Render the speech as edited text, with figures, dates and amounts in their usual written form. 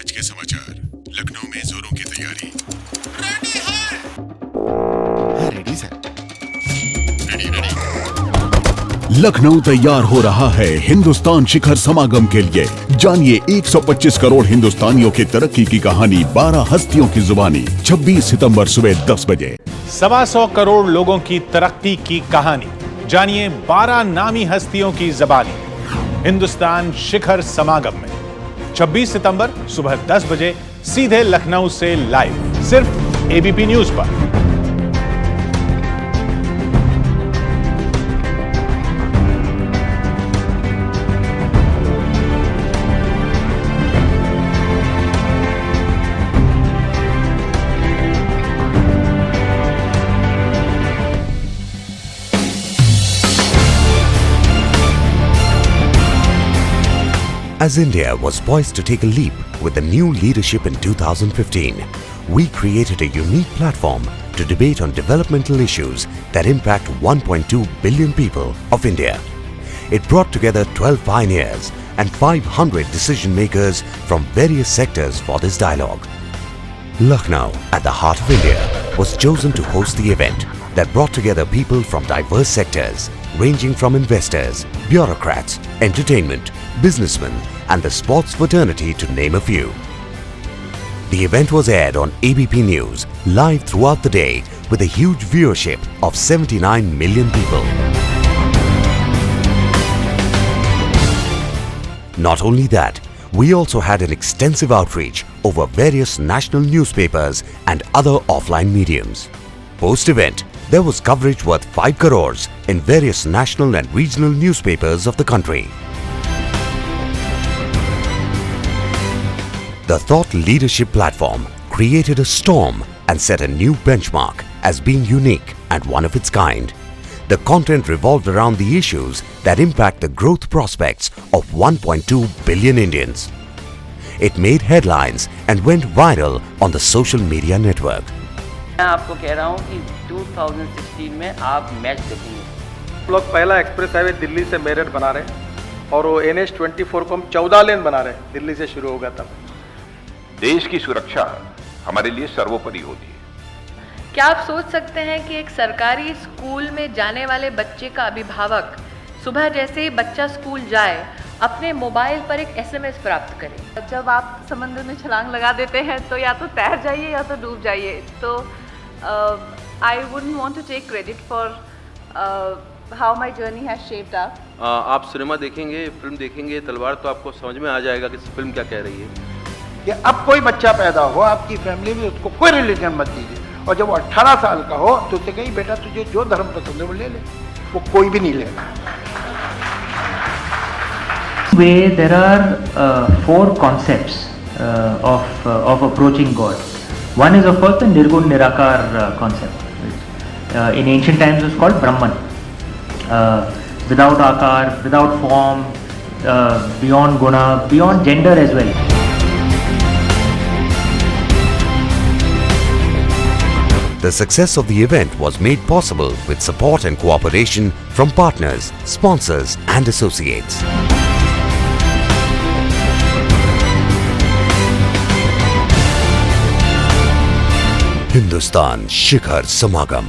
आज के समाचार। लखनऊ में जोरों की तैयारी। रेडी है? Ready sir. रेडी। लखनऊ तैयार हो रहा है हिंदुस्तान शिखर समागम के लिए। जानिए 125 करोड़ हिंदुस्तानियों की तरक्की की कहानी 12 हस्तियों की जुबानी। 26 सितंबर सुबह 10 बजे। 125 करोड़ लोगों की तरक्की की कहानी जानिए 12 नामी हस्तियों की जुबानी। हिंदुस्तान शिखर समागम में 26 सितंबर सुबह 10 बजे सीधे लखनऊ से लाइव, सिर्फ एबीपी न्यूज पर। As India was poised to take a leap with the new leadership in 2015, we created a unique platform to debate on developmental issues that impact 1.2 billion people of India. It brought together 12 pioneers and 500 decision makers from various sectors for this dialogue. Lucknow, at the heart of India, was chosen to host the event that brought together people from diverse sectors, ranging from investors, bureaucrats, entertainment, businessmen and the sports fraternity, to name a few. The event was aired on ABP News live throughout the day with a huge viewership of 79 million people. Not only that, we also had an extensive outreach over various national newspapers and other offline mediums. Post-event, there was coverage worth 5 crores in various national and regional newspapers of the country. The Thought Leadership Platform created a storm and set a new benchmark as being unique and one of its kind. The content revolved around the issues that impact the growth prospects of 1.2 billion Indians. It made headlines and went viral on the social media network. मैं आपको कह रहा हूँ कि 2016 में आप match देखेंगे। हम लोग पहला एक्सप्रेस हाईवे दिल्ली से मेरठ बना रहे हैं और वो NH-24 को हम 14 लेन बना रहे हैं, दिल्ली से शुरू होगा तब। देश की सुरक्षा हमारे लिए सर्वोपरि होती है। क्या आप सोच सकते हैं कि एक सरकारी स्कूल में जाने वाले बच्चे का अभिभावक सुबह जैसे ही बच्चा स्कूल जाए अपने मोबाइल पर एक SMS प्राप्त करे? जब आप समंदर में छलांग लगा देते हैं तो या तो तैर जाइए या तो डूब जाइए। तो I wouldn't want to take credit for how my journey has shaped up. आप सिनेमा देखेंगे, फिल्म देखेंगे तलवार, तो आपको समझ में आ जाएगा कि फिल्म क्या कह रही है। कि अब कोई बच्चा पैदा हो आपकी फैमिली में, उसको कोई रिलीजन मत दीजिए, और जब वो 18 साल का हो तो उसे कहीं बेटा तुझे जो धर्म पसंद है वो ले ले, वो कोई भी नहीं लेगा। There are 4 concepts of approaching God. One is of course the Nirgun Nirakar concept. In ancient times it was called Brahman. Without akar, without form, beyond guna, beyond gender as well. The success of the event was made possible with support and cooperation from partners, sponsors and associates. Hindustan Shikhar Samagam.